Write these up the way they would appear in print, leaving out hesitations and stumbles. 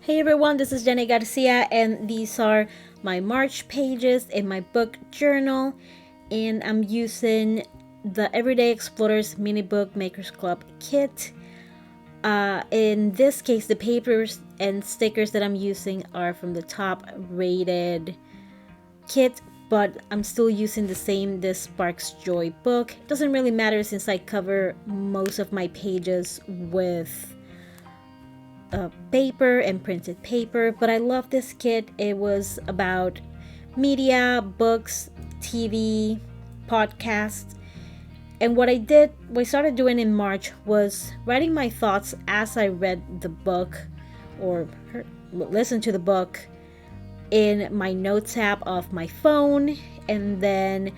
Hey everyone, this is Jenny Garcia, and these are my March pages in my book journal. And I'm using the Everyday Explorers Mini Book Makers Club kit. In this case, the papers and stickers that I'm using are from the top rated kit, but I'm still using this Sparks Joy book. It doesn't really matter since I cover most of my pages with paper and printed paper, but I love this kit. It was about media, books, TV, podcasts. And what I started doing in March was writing my thoughts as I read the book or listened to the book in my notes app of my phone. And then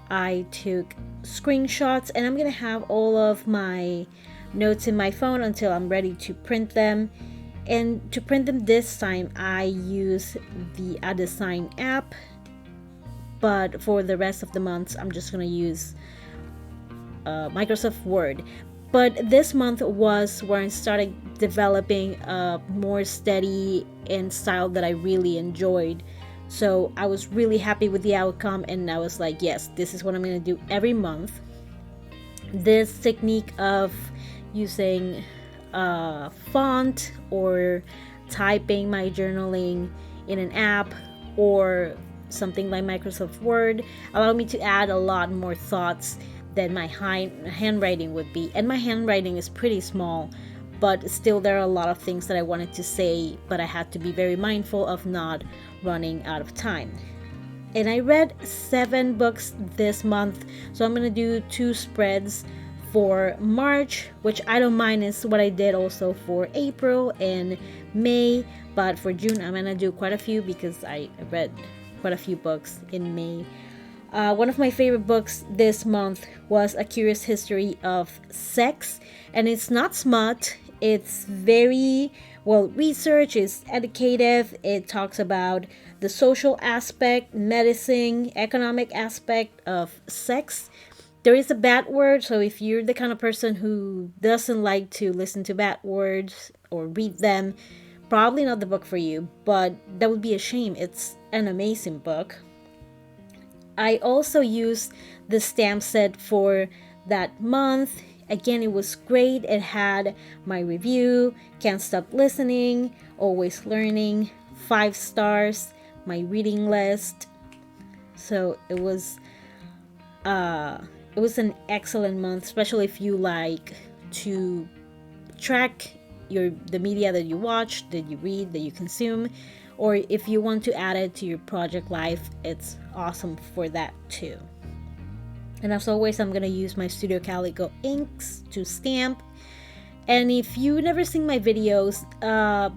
I took screenshots, and I'm going to have all of my notes in my phone until I'm ready to print them. And to print them this time, I use the Adesign app, but for the rest of the months, I'm just going to use Microsoft Word. But this month was where I started developing a more steady and style that I really enjoyed. So I was really happy with the outcome, and I was like, yes, this is what I'm going to do every month. This technique of using font or typing my journaling in an app or something like Microsoft Word allowed me to add a lot more thoughts than my handwriting would be. And my handwriting is pretty small, but still there are a lot of things that I wanted to say, but I had to be very mindful of not running out of time. And I read 7 books this month, so I'm gonna do 2 spreads for March, which I don't mind, is what I did also for April and May. But for June, I'm gonna do quite a few because I read quite a few books in May. One of my favorite books this month was A Curious History of Sex, and it's not smut. It's very well researched, it's educative, it talks about the social aspect, medicine, economic aspect of sex. There is a bad word, so if you're the kind of person who doesn't like to listen to bad words or read them, probably not the book for you, but that would be a shame. It's an amazing book. I also used the stamp set for that month. Again, it was great. It had my review, Can't Stop Listening, Always Learning, 5 stars, my reading list. So it was an excellent month, especially if you like to track the media that you watch, that you read, that you consume, or if you want to add it to your project life, it's awesome for that too. And as always, I'm gonna use my Studio Calico inks to stamp. And if you never seen my videos,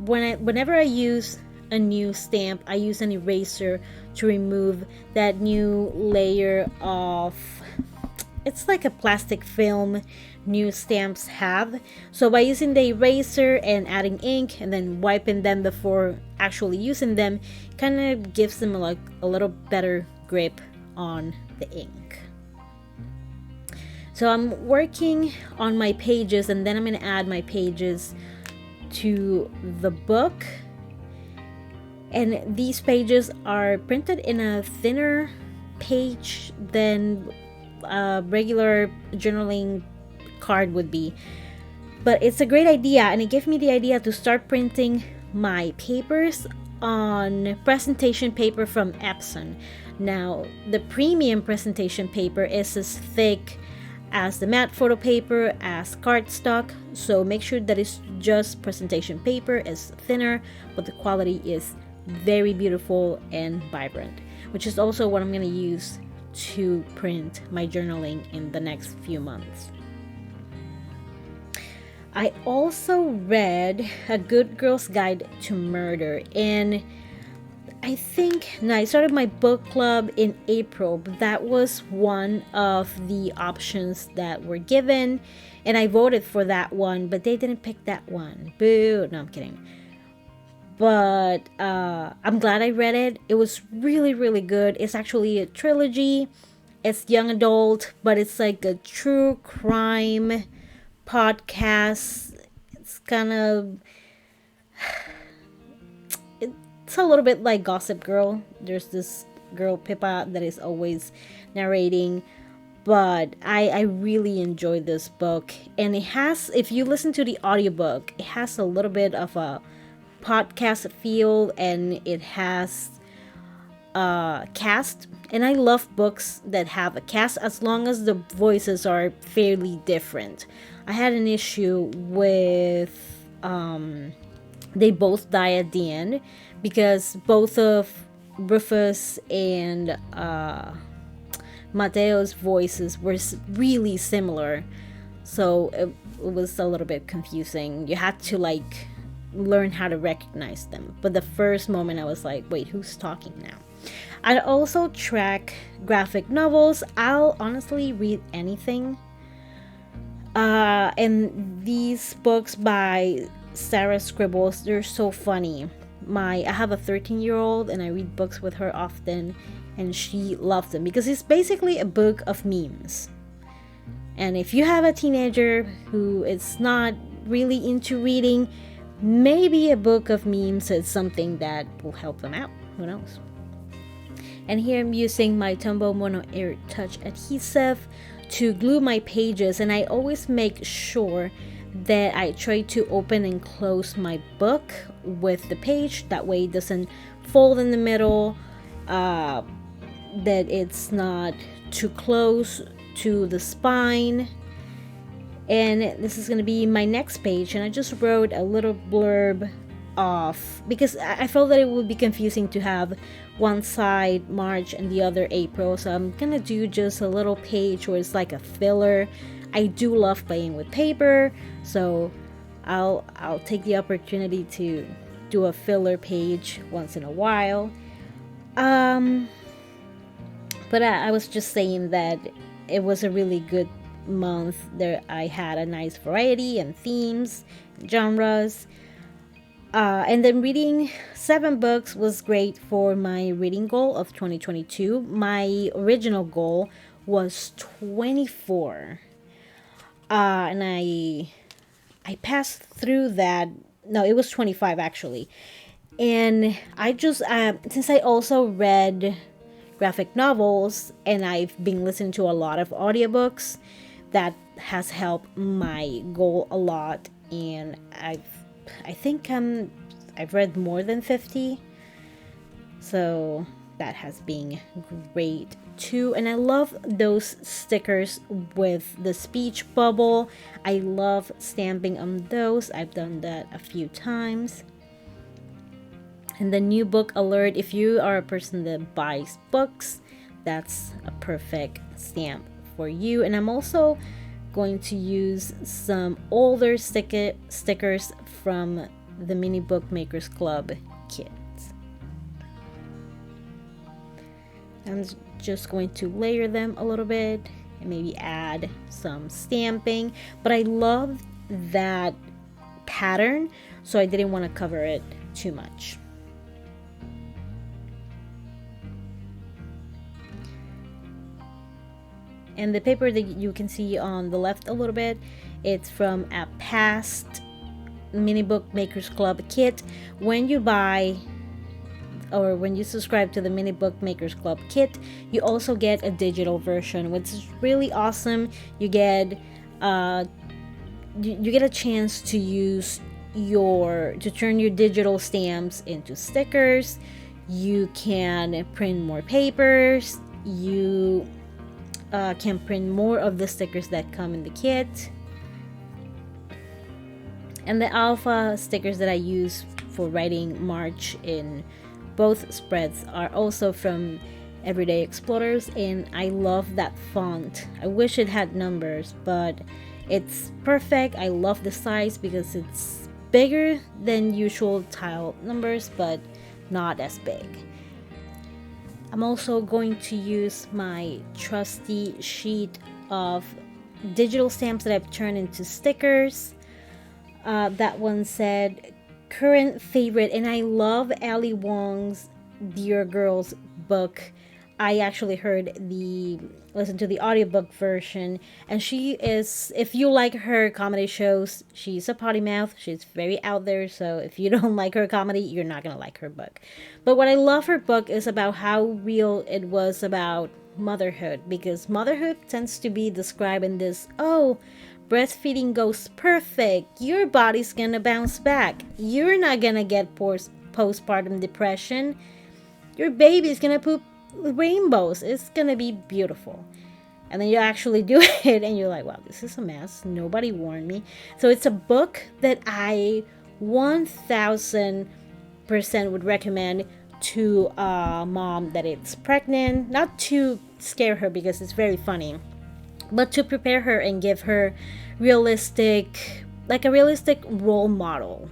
whenever I use a new stamp, I use an eraser to remove that new layer of, it's like a plastic film new stamps have. So by using the eraser and adding ink and then wiping them before actually using them, kind of gives them like a little better grip on the ink. So I'm working on my pages, and then I'm going to add my pages to the book. And these pages are printed in a thinner page than a regular journaling card would be. But it's a great idea, and it gave me the idea to start printing my papers on presentation paper from Epson. Now, the premium presentation paper is as thick as the matte photo paper, as cardstock, so make sure that it's just presentation paper. Is thinner, but the quality is very beautiful and vibrant, which is also what I'm going to use to print my journaling in the next few months. I also read A Good Girl's Guide to Murder, and I started my book club in April, but that was one of the options that were given, and I voted for that one, but they didn't pick that one. Boo! No, I'm kidding. But I'm glad I read it. It was really, really good. It's actually a trilogy. It's young adult, but it's like a true crime podcast. It's kind of it's a little bit like Gossip Girl. There's this girl Pippa that is always narrating, but I really enjoyed this book. And it has, if you listen to the audiobook, it has a little bit of a podcast feel, and it has a cast. And I love books that have a cast as long as the voices are fairly different. I had an issue with they both die at the end, because both of Rufus and Mateo's voices were really similar. So it was a little bit confusing. You had to like learn how to recognize them. But the first moment I was like, wait, who's talking now? I also track graphic novels. I'll honestly read anything. And these books by Sarah Scribbles, they're so funny. I have a 13-year-old and I read books with her often, and she loves them because it's basically a book of memes. And if you have a teenager who is not really into reading, maybe a book of memes is something that will help them out. Who knows? And here I'm using my Tombow Mono Air Touch adhesive to glue my pages, and I always make sure that I try to open and close my book with the page. That way it doesn't fold in the middle, that it's not too close to the spine. And this is going to be my next page, and I just wrote a little blurb off because I felt that it would be confusing to have one side March and the other April. So I'm gonna do just a little page where it's like a filler. I do love playing with paper, so I'll take the opportunity to do a filler page once in a while. But I was just saying that it was a really good month. There I had a nice variety and themes, genres. And then reading 7 books was great for my reading goal of 2022. My original goal was 24. And I passed through that. No, it was 25 actually. And I just, since I also read graphic novels and I've been listening to a lot of audiobooks, that has helped my goal a lot. And I think I've read more than 50, so that has been great too. And I love those stickers with the speech bubble. I love stamping on those. I've done that a few times. And the new book alert, if you are a person that buys books, that's a perfect stamp for you. And I'm also going to use some older stickers from the Mini Bookmakers Club kit. I'm just going to layer them a little bit and maybe add some stamping, but I love that pattern, so I didn't want to cover it too much. And the paper that you can see on the left a little bit, it's from a past Mini Bookmakers Club kit. When you buy or when you subscribe to the Mini Bookmakers Club kit, you also get a digital version, which is really awesome. You get you get a chance to use to turn your digital stamps into stickers. You can print more papers. You can print more of the stickers that come in the kit. And the alpha stickers that I use for writing March in both spreads are also from Everyday Explorers, and I love that font. I wish it had numbers, but it's perfect. I love the size because it's bigger than usual tile numbers, but not as big. I'm also going to use my trusty sheet of digital stamps that I've turned into stickers. That one said current favorite, and I love Ali Wong's Dear Girls book. I actually listened to the audiobook version, and she is, if you like her comedy shows, she's a potty mouth. She's very out there, so if you don't like her comedy, you're not gonna like her book. But what I love her book is about how real it was about motherhood, because motherhood tends to be described in this, oh, breastfeeding goes perfect, your body's gonna bounce back, you're not gonna get postpartum depression, your baby's gonna poop rainbows. It's gonna be beautiful. And then you actually do it and you're like, wow, this is a mess. Nobody warned me. So it's a book that I 1000% would recommend to a mom that is pregnant. Not to scare her because it's very funny, but to prepare her and give her like a realistic role model.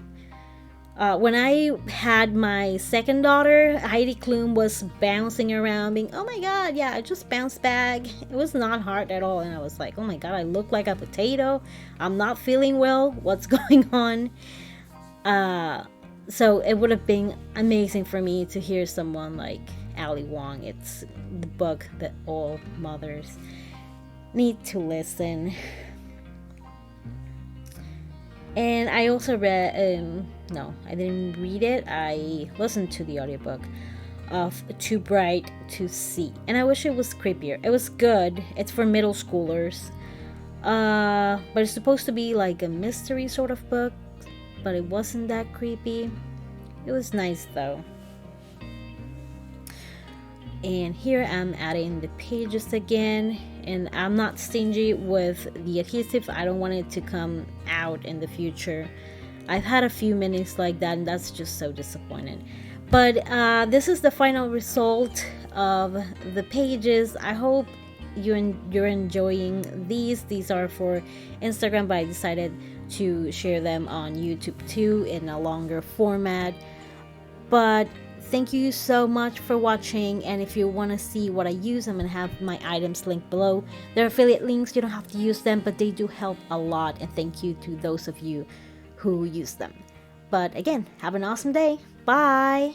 When I had my second daughter, Heidi Klum was bouncing around, being, oh my god, yeah, I just bounced back. It was not hard at all. And I was like, oh my god, I look like a potato. I'm not feeling well. What's going on? So it would have been amazing for me to hear someone like Ali Wong. It's the book that all mothers need to listen. And I also read, no, I didn't read it. I listened to the audiobook of Too Bright to See. And I wish it was creepier. It was good. It's for middle schoolers. But it's supposed to be like a mystery sort of book. But it wasn't that creepy. It was nice though. And here I'm adding the pages again, and I'm not stingy with the adhesive. I don't want it to come out in the future. I've had a few minutes like that, and that's just so disappointing. But this is the final result of the pages. I hope you're enjoying these. These are for Instagram, but I decided to share them on YouTube too in a longer format. But thank you so much for watching, and if you want to see what I use, I'm going to have my items linked below. They're affiliate links, you don't have to use them, but they do help a lot, and thank you to those of you who use them. But again, have an awesome day. Bye!